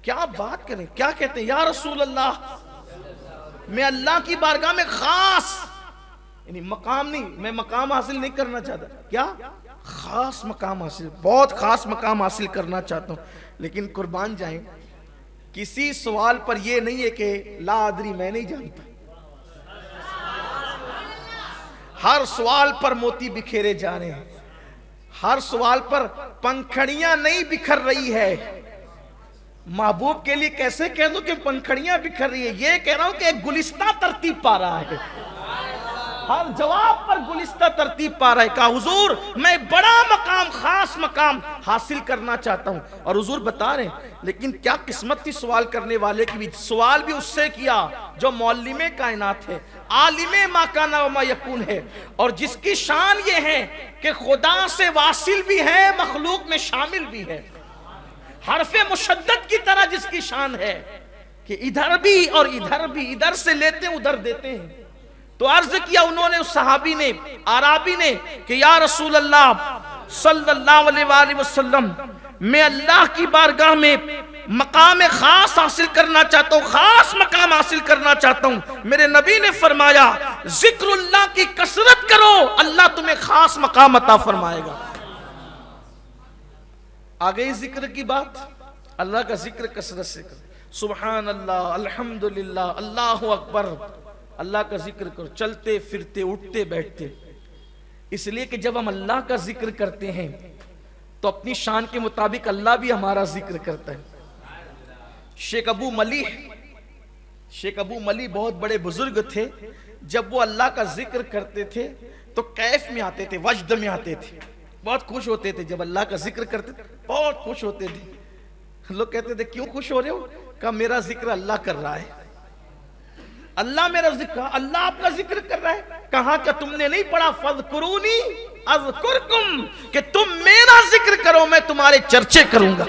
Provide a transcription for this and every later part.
کیا بات کریں، کیا کہتے ہیں، یا رسول اللہ میں اللہ کی بارگاہ میں خاص، یعنی مقام نہیں، میں مقام حاصل نہیں کرنا چاہتا، کیا خاص مقام حاصل، بہت خاص مقام حاصل کرنا چاہتا ہوں. لیکن قربان جائیں کسی سوال پر یہ نہیں ہے کہ لا ادری میں نہیں جانتا. ہر سوال پر موتی بکھیرے جا رہے ہیں، ہر سوال پر پنکھڑیاں نہیں بکھر رہی ہے. محبوب کے لیے کیسے کہہ دوں کہ پنکھڑیاں بکھر رہی ہے، یہ کہہ رہا ہوں کہ ایک گلستہ ترتیب پا رہا ہے، ہر جواب پر گلستہ ترتیب پا رہا ہے. کہا حضور میں بڑا مقام، خاص مقام حاصل کرنا چاہتا ہوں. اور حضور بتا رہے ہیں لیکن کیا قسمت تھی سوال کرنے والے کی بھی، سوال بھی اس سے کیا جو معلم کائنات ہے، عالم ما کان و ما یکون ہے، اور جس کی شان یہ ہے کہ خدا سے واصل بھی ہے، مخلوق میں شامل بھی ہے. حرف مشدد کی طرح جس کی شان ہے کہ ادھر بھی اور ادھر بھی، ادھر سے لیتے ادھر دیتے ہیں. تو عرض کیا انہوں نے، اس صحابی نے، عرابی نے، کہ یا رسول اللہ صلی اللہ علیہ وآلہ وسلم میں اللہ کی بارگاہ میں مقام خاص حاصل کرنا چاہتا ہوں، خاص مقام حاصل کرنا چاہتا ہوں. میرے نبی نے فرمایا ذکر اللہ کی کثرت کرو، اللہ تمہیں خاص مقام عطا فرمائے گا. آگئی ذکر کی بات، اللہ کا ذکر کثرت سے کرو، سبحان اللہ، الحمدللہ، اللہ اکبر، اللہ کا ذکر کرو، چلتے پھرتے اٹھتے بیٹھتے. اس لیے کہ جب ہم اللہ کا ذکر کرتے ہیں تو اپنی شان کے مطابق اللہ بھی ہمارا ذکر کرتا ہے. شیخ ابو ملی بہت بڑے بزرگ تھے. جب وہ اللہ کا ذکر کرتے تھے تو کیف میں آتے تھے، وجد میں آتے تھے، بہت خوش ہوتے تھے. جب اللہ کا ذکر کرتے تھے بہت خوش ہوتے تھے. لوگ کہتے تھے کیوں خوش ہو رہے ہو؟ کہا میرا ذکر اللہ کر رہا ہے، اللہ میرا ذکر، اللہ آپ کا ذکر کر رہا ہے. کہا کہ تم نے نہیں پڑھا فذکرونی اذکرکم، کہ تم میرا ذکر کرو میں تمہارے چرچے کروں گا.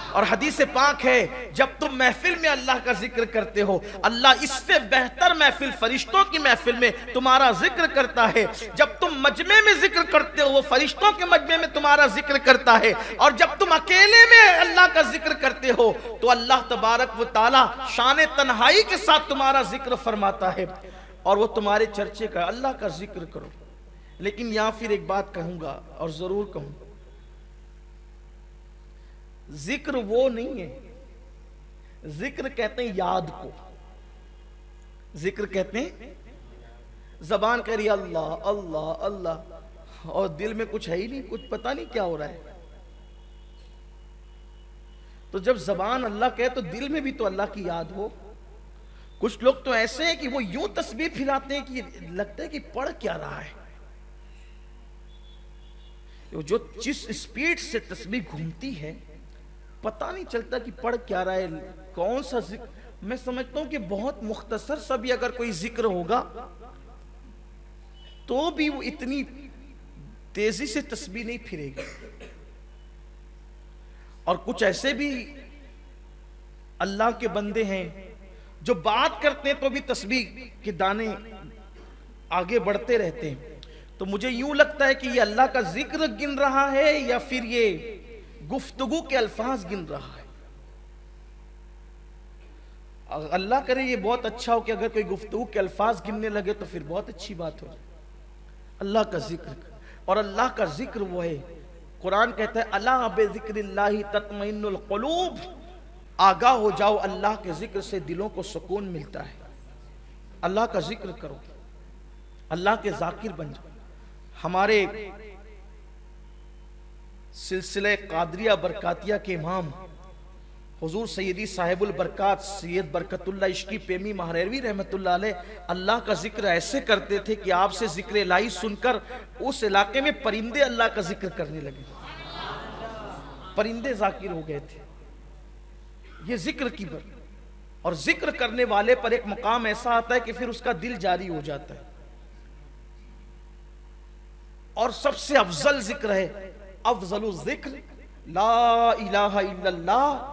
اور حدیث پاک ہے جب تم محفل میں اللہ کا ذکر کرتے ہو، اللہ اس سے بہتر محفل، فرشتوں کی محفل میں تمہارا ذکر کرتا ہے. جب تم مجمع میں ذکر کرتے ہو وہ فرشتوں کے مجمع میں تمہارا ذکر کرتا ہے. اور جب تم اکیلے میں اللہ کا ذکر کرتے ہو تو اللہ تبارک و تعالی شان تنہائی کے ساتھ تمہارا ذکر فرماتا ہے اور وہ تمہارے چرچے کا. اللہ کا ذکر کرو. لیکن یہاں پھر ایک بات کہوں گا اور ضرور کہوں، ذکر وہ نہیں ہے، ذکر کہتے ہیں یاد کو، ذکر کہتے ہیں زبان کہہ رہی اللہ اللہ اللہ اور دل میں کچھ ہے ہی نہیں، کچھ پتہ نہیں کیا ہو رہا ہے. تو جب زبان اللہ کہے تو دل میں بھی تو اللہ کی یاد ہو. کچھ لوگ تو ایسے ہیں کہ وہ یوں تسبیح پھیلاتے ہیں کہ لگتا ہے کہ پڑھ کیا رہا ہے. جو جس سپیڈ سے تسبیح گھومتی ہے پتہ نہیں چلتا کہ پڑھ کیا رہا ہے، کون سا ذکر. میں سمجھتا ہوں کہ بہت مختصر سا بھی اگر کوئی ذکر ہوگا تو بھی وہ اتنی تیزی سے تسبیح نہیں پھرے گی. اور کچھ ایسے بھی اللہ کے بندے ہیں جو بات کرتے ہیں تو بھی تسبیح کے دانے آگے بڑھتے رہتے ہیں. تو مجھے یوں لگتا ہے کہ یہ اللہ کا ذکر گن رہا ہے یا پھر یہ گفتگو کے الفاظ گن رہا ہے. اللہ کرے یہ بہت اچھا ہو کہ اگر کوئی گفتگو کے الفاظ گننے لگے تو پھر بہت اچھی بات ہو. اللہ کا ذکر، اور اللہ کا ذکر وہ ہے، قرآن کہتا ہے الا بذکر اللہ تطمئن القلوب، آگاہ ہو جاؤ اللہ کے ذکر سے دلوں کو سکون ملتا ہے. اللہ کا ذکر کرو، اللہ کے ذاکر بن جاؤ. ہمارے سلسلہ قادریہ برکاتیہ کے امام حضور سیدی صاحب البرکات سید برکت اللہ عشقی پیمی مہریروی رحمت اللہ علیہ اللہ کا ذکر ایسے کرتے تھے کہ آپ سے ذکر الہی سن کر اس علاقے میں پرندے اللہ کا ذکر کرنے لگے، پرندے ذاکر ہو گئے تھے. یہ ذکر کی اور ذکر کرنے والے پر ایک مقام ایسا آتا ہے کہ پھر اس کا دل جاری ہو جاتا ہے. اور سب سے افضل ذکر ہے، افضل الذکر لا الہ الا اللہ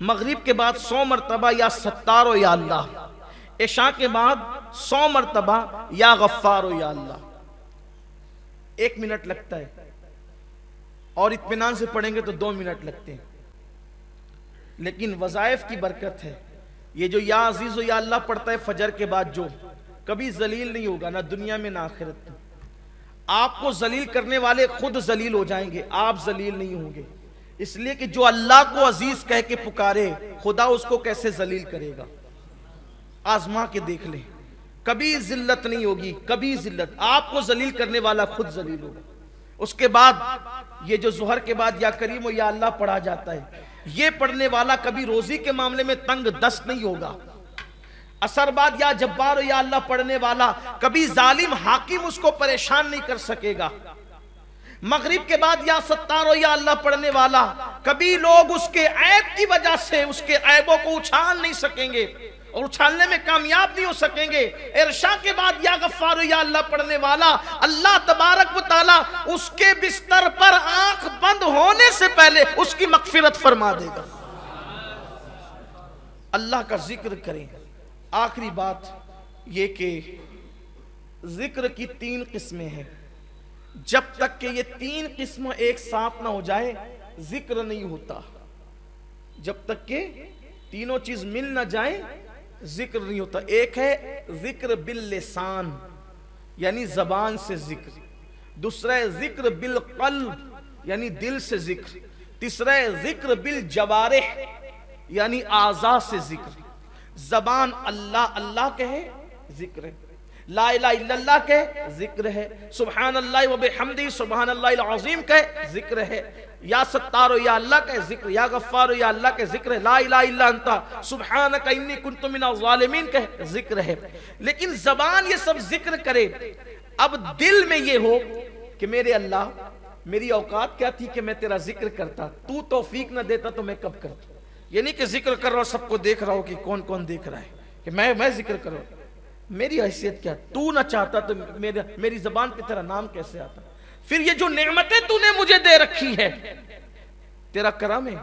مغرب کے بعد 100 مرتبہ یا ستارو یا اللہ، عشاء کے بعد 100 مرتبہ یا غفارو یا اللہ. 1 منٹ لگتا ہے، اور اطمینان سے پڑھیں گے تو 2 منٹ لگتے ہیں. لیکن وظائف کی برکت ہے. یہ جو یا عزیز و یا اللہ پڑھتا ہے فجر کے بعد، جو کبھی ذلیل نہیں ہوگا، نہ دنیا میں نہ آخرت میں. آپ کو ذلیل کرنے والے خود ذلیل ہو جائیں گے، آپ ذلیل نہیں ہوں گے. اس لیے کہ جو اللہ کو عزیز کہہ کے پکارے، خدا اس کو کیسے ذلیل کرے گا. آزما کے دیکھ لیں، کبھی ذلت نہیں ہوگی، کبھی ذلت. آپ کو ذلیل کرنے والا خود ذلیل ہوگا. اس کے بعد یہ جو ظہر کے بعد یا کریم و یا اللہ پڑھا جاتا ہے، یہ پڑھنے والا کبھی روزی کے معاملے میں تنگ دست نہیں ہوگا. اثر بعد یا جبار و یا اللہ پڑھنے والا کبھی ظالم حاکم اس کو پریشان نہیں کر سکے گا. مغرب کے بعد یا ستار و یا اللہ پڑھنے والا کبھی لوگ اس کے عیب کی وجہ سے اس کے عیبوں کو اچھال نہیں سکیں گے، اور اچھالنے میں کامیاب نہیں ہو سکیں گے. عشاء کے بعد یا غفار یا اللہ پڑھنے والا اللہ تبارک و تعالی اس کے بستر پر آنکھ بند ہونے سے پہلے اس کی مغفرت فرما دے گا. اللہ کا ذکر کریں. آخری بات یہ کہ ذکر کی 3 قسمیں ہیں. جب تک کہ یہ 3 قسم ایک ساتھ نہ ہو جائے ذکر نہیں ہوتا. جب تک کہ تینوں چیز مل نہ جائیں ذکر نہیں ہوتا. ایک ہے ذکر باللسان یعنی زبان سے ذکر، دوسرا ہے ذکر بالقلب یعنی دل سے ذکر، تیسرا ہے ذکر بالجوارح یعنی اعضاء سے ذکر. زبان اللہ اللہ کہے ذکر ہے، لا الہ الا اللہ کہے ذکر ہے، سبحان اللہ و بحمدہ سبحان اللہ العظیم کہے ذکر ہے، یا ستارو یا اللہ کہے ذکر، یا غفارو یا اللہ کہے ذکر ہے، لا الہ الا انتا سبحانک انی کنت من الظالمین کہے ذکر ہے. لیکن زبان یہ سب ذکر کرے، اب دل میں یہ ہو کہ میرے اللہ میری اوقات کیا تھی کہ میں تیرا ذکر کرتا، تو توفیق نہ دیتا تو میں کب کرتا. یہ نہیں کہ ذکر کر رہا ہوں سب کو دیکھ رہا ہوں کہ کون کون دیکھ رہا ہے کہ میں ذکر کر رہا ہوں. میری حیثیت کیا، تو نہ چاہتا تو میری زبان پہ تیرا نام کیسے آتا. پھر یہ جو نعمتیں تو نے مجھے دے رکھی ہے تیرا کرم ہے.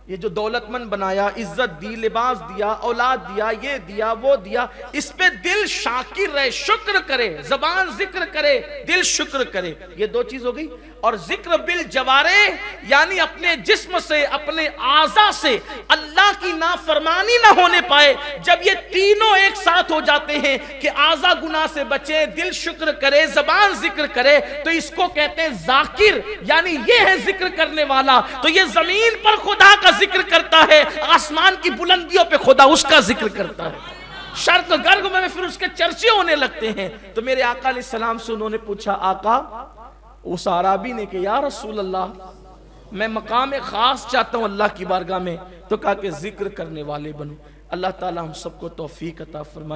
یہ جو دولت مند بنایا، عزت دی، لباس دیا، اولاد دیا، یہ دیا وہ دیا، اس پہ دل شاکر رہے، شکر کرے. زبان ذکر کرے، دل شکر کرے. یہ 2 چیز ہو گئی. اور ذکر بالجوارح یعنی اپنے جسم سے اپنے اعضاء سے اللہ کی نافرمانی نہ ہونے پائے. جب یہ تینوں ایک ساتھ ہو جاتے ہیں کہ اعضاء گناہ سے بچے، دل شکر کرے، زبان ذکر کرے، تو اس کو کہتے ہیں ذاکر یعنی یہ ہے ذکر کرنے والا. تو یہ زمین پر خدا کا ذکر کرتا ہے، آسمان کی بلندیوں پہ خدا اس کا ذکر کرتا ہے. شرق گرگ میں پھر اس کے چرچے ہونے لگتے ہیں. تو میرے آقا علیہ السلام سے انہوں نے پوچھا، آقا اس عرابی نے کہ یا رسول اللہ میں مقام خاص چاہتا ہوں اللہ کی بارگاہ میں. تو کہا کہ ذکر کرنے والے بنو. اللہ تعالی ہم سب کو توفیق عطا فرمائے.